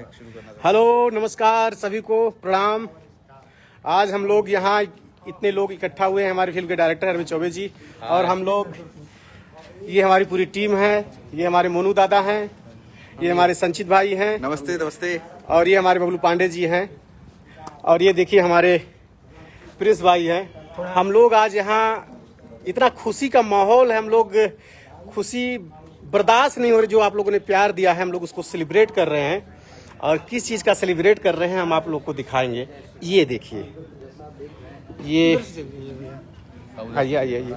Hello नमस्कार सभी को प्रणाम। आज हम लोग यहाँ इतने लोग इकट्ठा हुए हैं, हमारी फिल्म के डायरेक्टर अरविंद चौबे जी और हम लोग, ये हमारी पूरी टीम है। ये हमारे मोनू दादा हैं, ये हमारे संचित भाई हैं, नमस्ते नमस्ते, और ये हमारे बबलू पांडे जी हैं, और ये देखिए हमारे प्रिंस भाई हैं। हम लोग आज यहाँ इतना खुशी का माहौल है, हम लोग खुशी बर्दाश्त नहीं हो रही। जो आप लोगों ने प्यार दिया है हम लोग उसको सेलिब्रेट कर रहे हैं, और किस चीज़ का सेलिब्रेट कर रहे हैं हम आप लोग को दिखाएंगे। ये देखिए, ये आइए आइए आइए,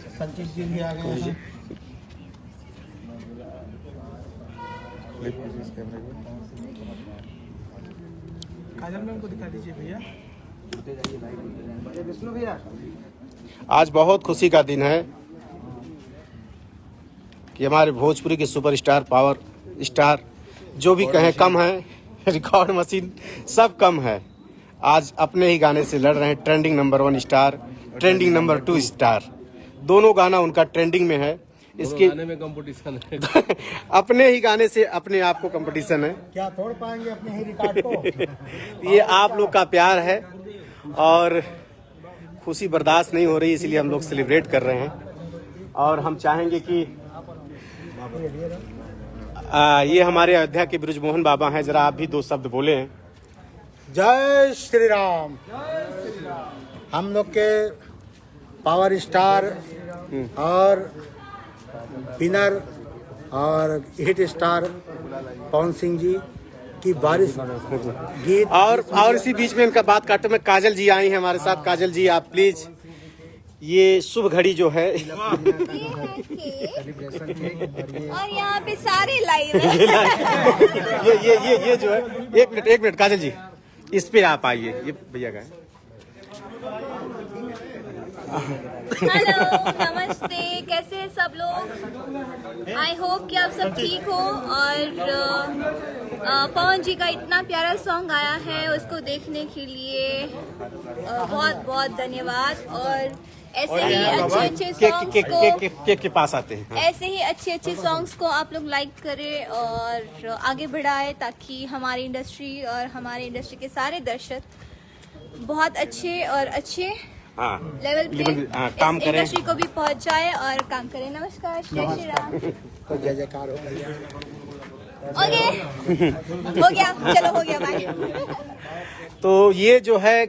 संचित जी भी आ गए हैं। काजल मैम को दिखा दीजिए भैया। विष्णु भैया, आज बहुत खुशी का दिन है कि हमारे भोजपुरी के सुपरस्टार, पावर स्टार, जो भी कहें कम है, रिकॉर्ड मशीन सब कम है। आज अपने ही गाने से लड़ रहे हैं। Trending number 1 star, trending number 2 star, दोनों गाना उनका ट्रेंडिंग में है। इसके गाने में कंपटीशन है। अपने ही गाने से अपने आप को कंपटीशन है। क्या तोड़ पाएंगे अपने ही रिकॉर्ड को? ये आप लोग का प्यार है और खुशी बर्दाश्त नहीं हो रही, इसलिए हम लोग सेलिब्रेट कर रहे हैं। और हम चाहेंगे कि ये हमारे अयोध्या के बृजमोहन बाबा हैं, जरा आप भी 2 शब्द बोले हैं। जय श्री राम। हम लोग के पावर स्टार और विनर और हिट स्टार पवन सिंह जी की बारिश गीत, और इसी बीच में इनका बात काटो में काजल जी आई हैं हमारे साथ। काजल जी आप प्लीज, ये शुभ घड़ी जो है और यहाँ पे सारे लाइव हैं। ये जो है, एक मिनट काजल जी, इस पे आप आइए। ये भैया का है। हेलो नमस्ते, कैसे हैं सब लोग? आई होप कि आप सब ठीक हो। और पवन जी का इतना प्यारा सॉन्ग आया है, उसको देखने के लिए बहुत बहुत धन्यवाद। और ऐसे ही अच्छे सॉन्ग्स के पास आते हैं। ऐसे ही अच्छे सॉन्ग्स को आप लोग लाइक करें और आगे बढ़ाएं, ताकि हमारी इंडस्ट्री और हमारे इंडस्ट्री के सारे दर्शक बहुत अच्छे लेवल पे काम करें, इंडस्ट्री को भी पहुंच जाए और काम करें। नमस्कार, जय श्री राम। तो जय जयकार हो गया। ओके, हो गया, चलो हो गया, बाय। तो ये जो है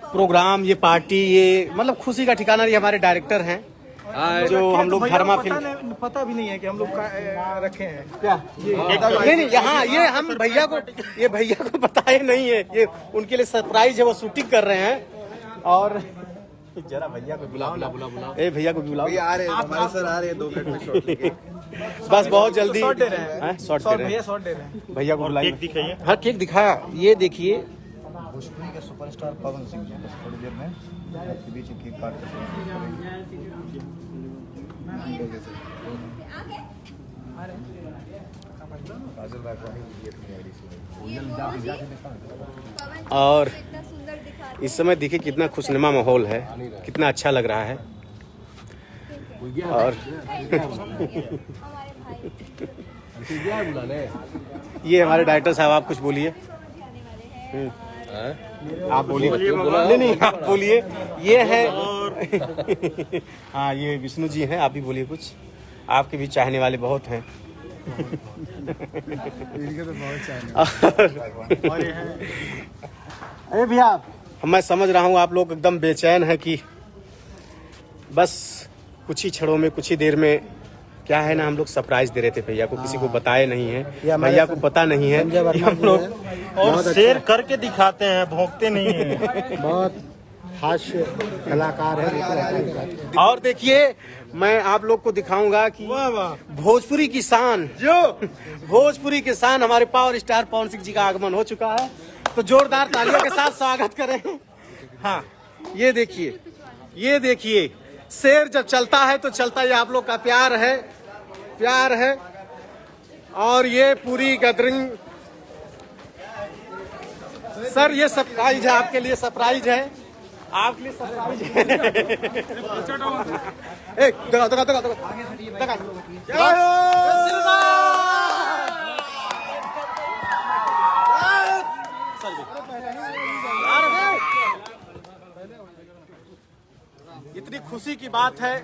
प्रोग्राम, ये पार्टी, ये मतलब खुशी का ठिकाना। ये हमारे डायरेक्टर हैं जो हम लोग धर्मा फिल्म, पता भी नहीं है कि हम लोग रखे हैं क्या नहीं यहाँ, ये हम भैया को बताए नहीं है। ये उनके लिए सरप्राइज है, वो शूटिंग कर रहे हैं। और जरा भैया को बुलाओ ना, ए भैया को बुलाओ। आ रहे हमारे सर आ रहे हैं 2 मिनट में शॉट लेके। बस बहुत जल्दी शॉट दे रहे हैं। भैया को बुलाइए। हाँ केक दिखाया, ये देखिए। भोजपुरी के सुपरस्टार पवन सिंह जी बस थोड़ी देर में आपके बीच में केक काट और इस समय देखिए कितना खुशनुमा माहौल है, कितना अच्छा लग रहा है। और ये हमारे डायरेक्टर साहब, आप कुछ बोलिए। आप बोलिए। नहीं आप बोलिए। ये है हाँ, ये विष्णु जी हैं, आप भी बोलिए कुछ। आपके भी चाहने वाले बहुत हैं। अरे भैया, मैं समझ रहा हूँ आप लोग एकदम बेचैन है कि बस कुछ ही क्षणों में, कुछ ही देर में, क्या है ना, हम लोग सरप्राइज दे रहे थे भैया को, किसी को बताए नहीं है, भैया को पता नहीं है। हम लोग और शेयर करके दिखाते हैं, भोंकते नहीं है। बहुत हास्य कलाकार है। और देखिए, मैं आप लोग को दिखाऊंगा कि भोजपुरी की शान, भोजपुरी की शान हमारे पावर स्टार पवन सिंह जी का आगमन हो चुका है। तो जोरदार तालियों के साथ स्वागत करें। हाँ, ये देखिए, शेर जब चलता है तो चलता है। आप लोग का प्यार है। और ये पूरी गैदरिंग, सर ये सरप्राइज है, आपके लिए सरप्राइज है। आपके लिए सरप्राइज है। कितनी खुशी की बात है।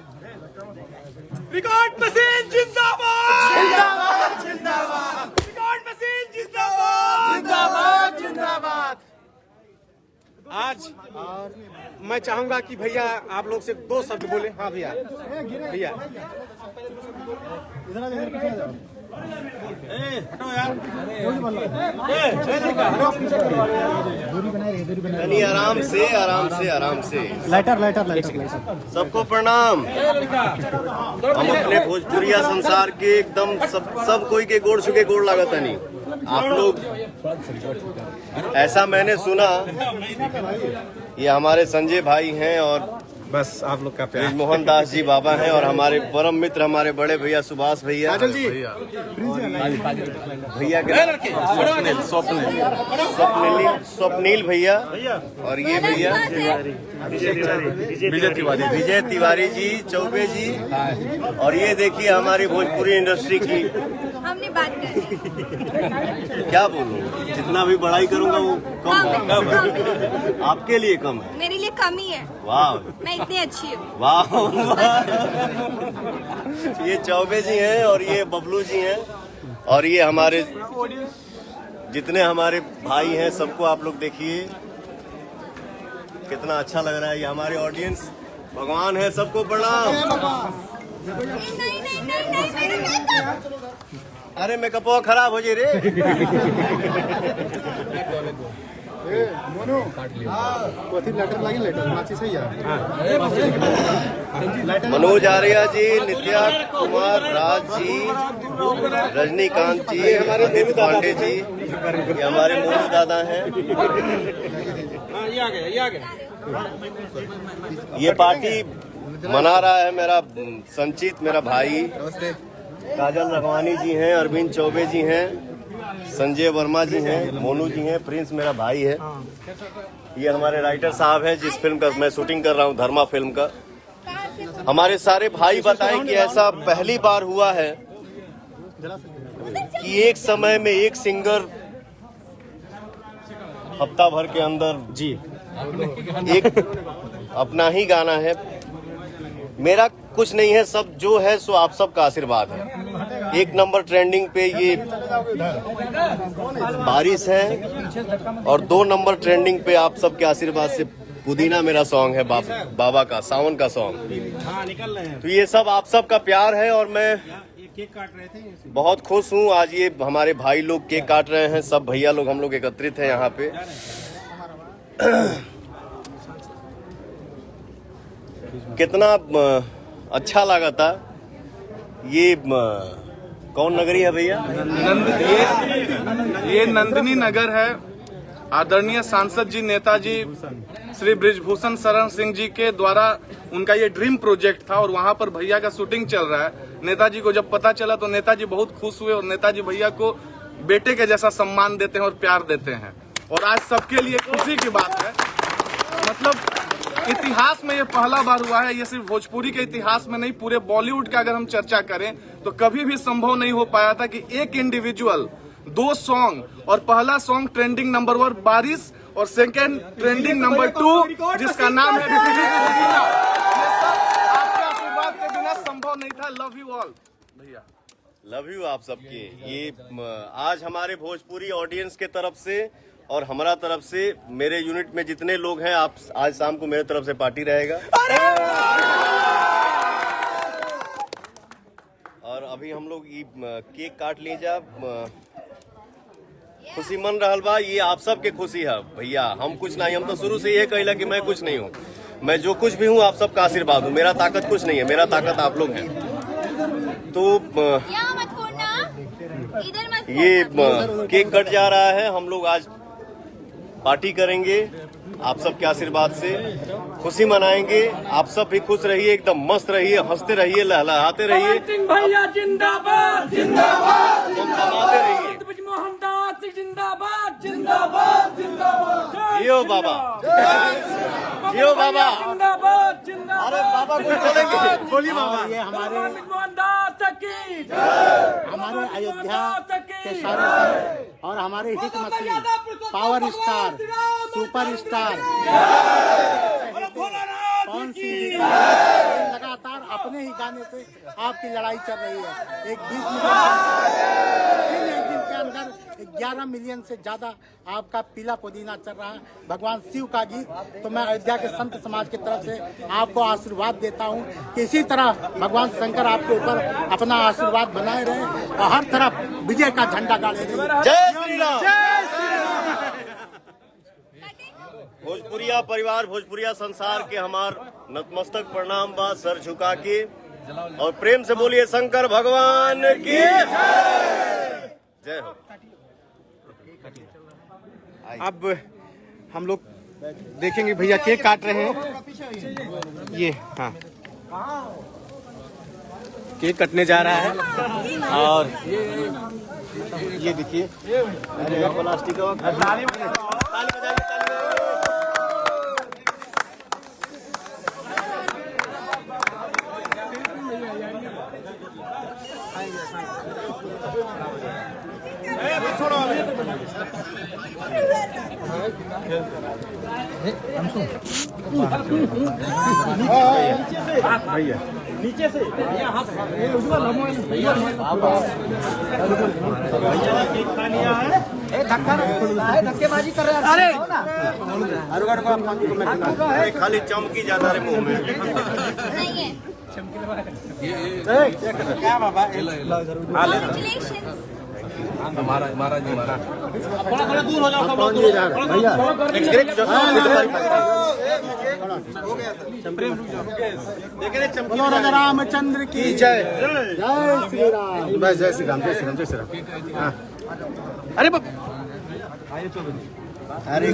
रिकॉर्ड मशीन जिंदाबाद जिंदाबाद जिंदाबाद, रिकॉर्ड मशीन जिंदाबाद जिंदाबाद जिंदाबाद। आज मैं चाहूंगा कि भैया आप लोग से 2 शब्द बोले। हाँ भैया भैया यानी आराम से आराम से आराम से। लाइटर सबको प्रणाम। हम अपने भोजपुरिया संसार के एकदम सब कोई के गोड़ छुके गोड़ लागत नहीं। आप लोग ऐसा मैंने सुना, ये हमारे संजय भाई हैं और बस आप लोग का प्यार। मोहन दास जी बाबा हैं और हमारे परम मित्र हमारे बड़े भैया सुभाष भैया जी भैया के स्वप्निल भैया और ये भैया विजय तिवारी जी, चौबे जी, और ये देखिए हमारी भोजपुरी इंडस्ट्री की। हमने बात कर क्या बोलूं, जितना भी बड़ाई करूंगा वो कम है। आपके लिए कम है, मेरे लिए कम ही है। वाह, मैं इतनी अच्छी हूँ। वाह। ये चौबे जी हैं और ये बबलू जी हैं और ये हमारे जितने हमारे भाई हैं सबको आप लोग देखिए कितना अच्छा लग रहा है। ये हमारे ऑडियंस भगवान है, सबको प्रणाम। नहीं। अरे मेकअप खराब हो जाए रे। मनोज आर्या जी, नित्या कुमार राज जी, रजनीकांत जी, हमारे पांडे जी, ये हमारे मोनू दादा हैं। ये पार्टी मना रहा है मेरा संचित, मेरा भाई। काजल रखवानी जी हैं, अरविंद चौबे जी हैं, संजय वर्मा जी हैं, मोनू जी हैं, प्रिंस मेरा भाई है। ये हमारे राइटर साहब हैं जिस फिल्म का मैं शूटिंग कर रहा हूँ, धर्मा फिल्म का। हमारे सारे भाई बताएं कि ऐसा पहली बार हुआ है कि एक समय में एक सिंगर हफ्ता भर के अंदर जी एक अपना ही गाना है। मेरा कुछ नहीं है, सब जो है सो आप सबका आशीर्वाद है। 1 नंबर ट्रेंडिंग पे ये बारिश है और 2 नंबर ट्रेंडिंग पे आप सबके आशीर्वाद से पुदीना मेरा सॉन्ग है, बाबा का सावन का सॉन्ग। तो ये सब आप सबका प्यार है और मैं बहुत खुश हूँ। आज ये हमारे भाई लोग केक काट रहे हैं, सब भैया लोग हम लोग एकत्रित हैं यहाँ पे। कितना अच्छा लगा था। ये कौन नगरी है भैया? ये नंदिनी नगर है। आदरणीय सांसद जी, नेताजी श्री बृजभूषण शरण सिंह जी के द्वारा उनका ये ड्रीम प्रोजेक्ट था और वहाँ पर भैया का शूटिंग चल रहा है। नेताजी को जब पता चला तो नेताजी बहुत खुश हुए और नेताजी भैया को बेटे के जैसा सम्मान देते हैं और प्यार देते हैं। और आज सबके लिए खुशी की बात है। मतलब इतिहास में ये पहला बार हुआ है। ये सिर्फ भोजपुरी के इतिहास में नहीं, पूरे बॉलीवुड का अगर हम चर्चा करें तो कभी भी संभव नहीं हो पाया था कि एक इंडिविजुअल 2 सॉन्ग, और पहला सॉन्ग ट्रेंडिंग नंबर 1 बारिश और सेकंड ट्रेंडिंग नंबर 2 जिसका नाम है पुदीना। आपके आशीर्वाद के बिना संभव नहीं था। लव यू ऑल भैया। लव यू आप सबके। ये आज हमारे भोजपुरी ऑडियंस के तरफ से और हमारा तरफ से, मेरे यूनिट में जितने लोग हैं, आप आज शाम को मेरे तरफ से पार्टी रहेगा। और अभी हम लोग ये केक काट लीजिए। खुशी मन रहल बा, ये आप सबके खुशी है भैया। हम कुछ नहीं, हम तो शुरू से ये कहला कि मैं कुछ नहीं हूँ। मैं जो कुछ भी हूँ आप सबका आशीर्वाद हूँ। मेरा ताकत कुछ नहीं है, मेरा ताकत आप लोग हैं। तो ये केक कट जा रहा है। हम लोग आज पार्टी करेंगे आप सबके आशीर्वाद से, खुशी मनाएंगे। आप सब भी खुश रहिए, एकदम मस्त रहिए, हंसते रहिए, लहलहाते रहिए, भैया जिंदाबाद जिंदाबाद कमाते रहिए। मोहनदास जिंदाबाद जिंदाबाद जिंदाबाद। जियो बाबा, जियो बाबा, जिंदाबाद जिंदाबाद। अरे बाबा कुछ बोलेंगे? बोलिए बाबा। ये हमारे मोहनदास की हमारे अयोध्या के सारे और हमारे hit machine, power star, super star, कौन सिंह जी का लगातार अपने ही गाने से आपकी लड़ाई चल रही है। एक 20 मिलियन एक दिन के अंदर 11 मिलियन से ज्यादा आपका पीला पुदीना चल रहा है, भगवान शिव का गीत। तो मैं अयोध्या के संत समाज की तरफ से आपको आशीर्वाद देता हूँ कि इसी तरह भगवान शंकर आपके ऊपर अपना आशीर्वाद बनाए रहे और हर तरफ विजय का झंडा गाड़े रहे। जय श्री राम। भोजपुरिया परिवार, भोजपुरिया संसार के हमार नतमस्तक प्रणाम बा, सर झुका के और प्रेम से बोलिए शंकर भगवान की जय हो। अब हम लोग देखेंगे भैया केक काट रहे हैं। ये हाँ केक कटने जा रहा है और ये देखिए प्लास्टिक का ताली बजाइए, ताली बजाइए। भैया नीचे से धक्केबाजी कर रहे हैं। अरे खाली चमकी ज्यादा रे मुंह में। नहीं है। क्या बाबा Congratulations. थोड़ा दूर हो जाओ सब लोग। भैया बोलो राजा रामचंद्र की जय। जय श्री राम। बस जय श्री राम, जय श्री राम, जय श्री राम। हाँ। अरे बाप अरे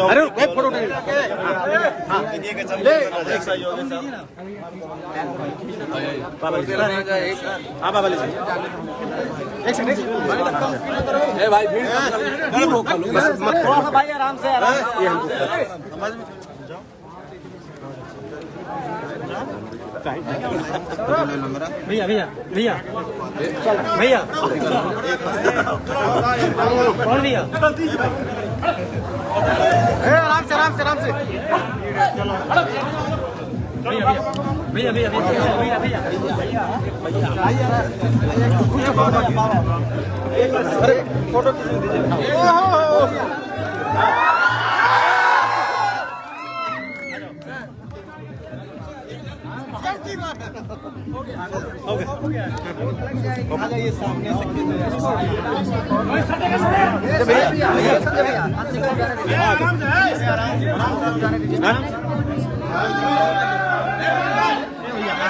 अरे फोटो हाँ बाबा लीजिए एक सेकंड भाई भीड़ भाई आराम से ये हमको भैया भैया भैया भैया कौन भैया आराम से आराम से आराम से भैया भैया भैया भैया भैया अरे फोटो ये सामने से